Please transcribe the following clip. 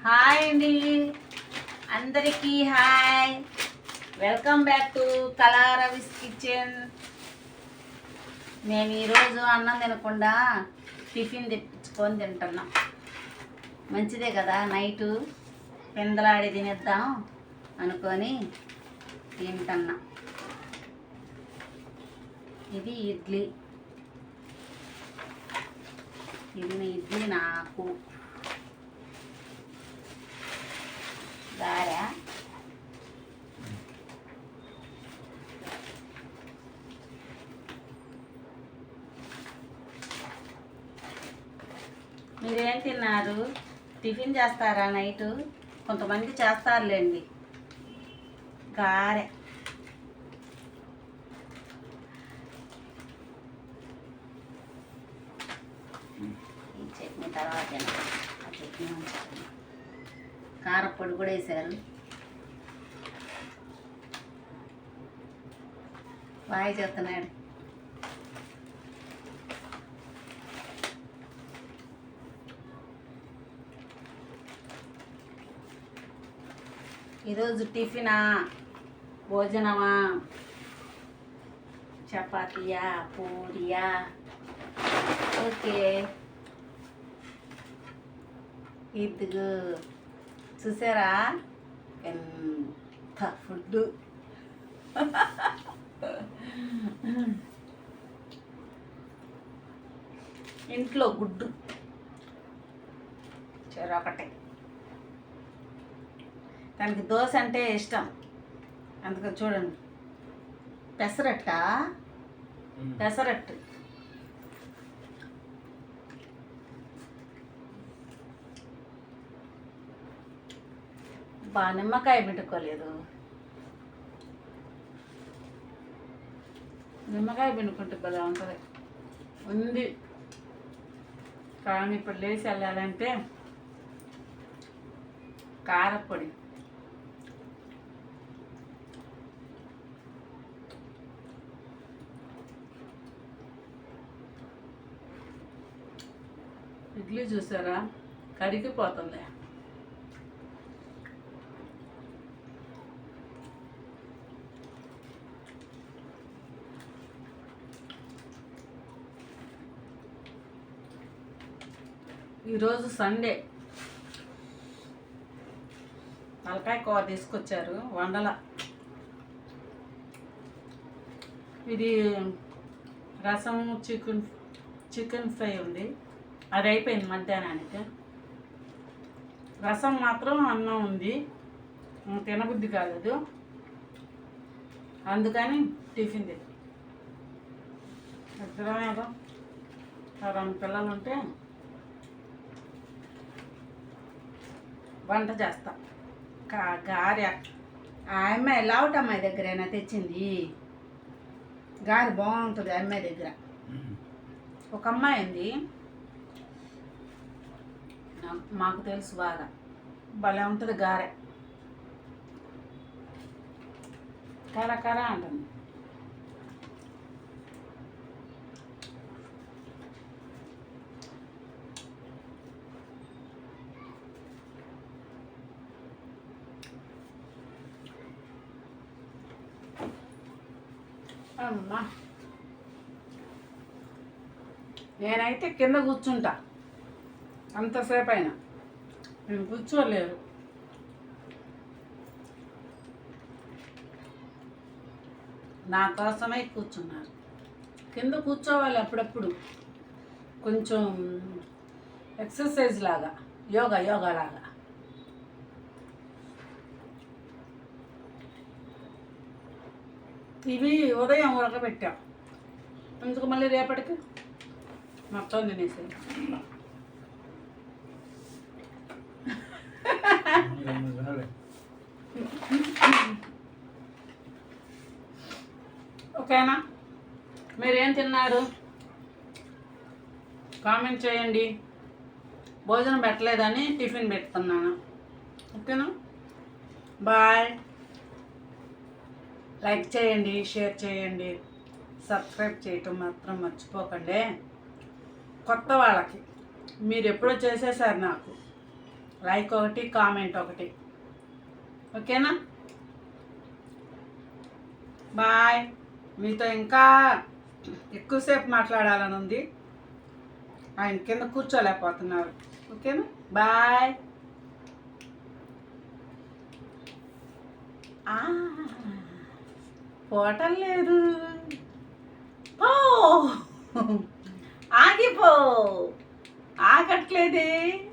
Hi అండి, అందరికీ hi. Welcome back to Kalaravi's kitchen. మేము ఈరోజు అన్నం తినకుండా టిఫిన్ తెప్పించుకొని తింటున్నాం. మంచిదే కదా, నైటు పెందలాడి తినేద్దాం అనుకొని తింటున్నా. ఇది ఇడ్లీ, ఇడ్లీ నాకు గారె. మీరేం తిన్నారు? టిఫిన్ చేస్తారా నైటు? కొంతమంది చేస్తారులేండి. గారె. ఈ చట్నీ తర్వాత ఆ చట్నీ కారపొడి కూడా వేశారు. బాగా చేస్తున్నాడు. ఈరోజు టిఫినా, భోజనమా, చపాతీయా, పూరియా? ఓకే, ఇదిగో చూసారా ఎంత ఫుడ్. ఇంట్లో గుడ్డు చెరొకటే. దానికి దోశ అంటే ఇష్టం, అందుకని చూడండి. పెసరట్టు నిమ్మకాయ పిండుకోలేదు. నిమ్మకాయ పిండుకుంటే భలే ఉంటుంది ఉంది. కానీ ఇప్పుడు లేచి వెళ్ళాలంటే కారపొడి. ఇడ్లీ చూసారా, కరిగిపోతుంది. ఈరోజు సండే, తలకాయ కూర తీసుకొచ్చారు, వండల. ఇది రసం, చికెన్ ఫ్రై ఉంది, అది అయిపోయింది మధ్యాహ్నానికి. రసం మాత్రం అన్నం ఉంది, తినబుద్ధి కాలేదు, అందుకని టిఫిన్ తెచ్చి. ఇద్దరమే 2 పిల్లలు ఉంటే వంట చేస్తా. గారె ఆ అమ్మాయి లావుటమ్మాయి దగ్గరైనా తెచ్చింది. గారె బాగుంటుంది ఆ అమ్మాయి దగ్గర. ఒక అమ్మాయి ఉంది, మాకు తెలుసు బాగా, భలే ఉంటుంది గారె. కర అంటుంది. అమ్మా, నేనైతే కింద కూర్చుంటా అంతసేపు అయినా. నేను కూర్చోలేరు. నా కోసమై కూర్చున్నారు. కింద కూర్చోవాలి అప్పుడప్పుడు, కొంచెం ఎక్సర్సైజ్ లాగా, యోగా లాగా. ఇవి ఉదయం ఉడకబెట్టాం, అందుకు మళ్ళీ రేపటికి మొత్తం తినేసి. ఓకేనా? మీరేం తిన్నారు కామెంట్ చేయండి. భోజనం పెట్టలేదని టిఫిన్ పెడుతున్నాను. ఓకేనా? బాయ్. లైక్ చేయండి, షేర్ చేయండి, సబ్స్క్రైబ్ చేయటం మాత్రం మర్చిపోకండి. కొత్త వాళ్ళకి మీరు ఎప్పుడో చేసేసారు నాకు. లైక్ ఒకటి, కామెంట్ ఒకటి. ఓకేనా? బాయ్. మీతో ఇంకా ఎక్కువసేపు మాట్లాడాలని ఉంది. ఆయన కింద కూర్చోలేకపోతున్నారు. ఓకేనా? బాయ్. పోవటం లేదు. ఓ ఆగిపో, ఆగట్లేదే.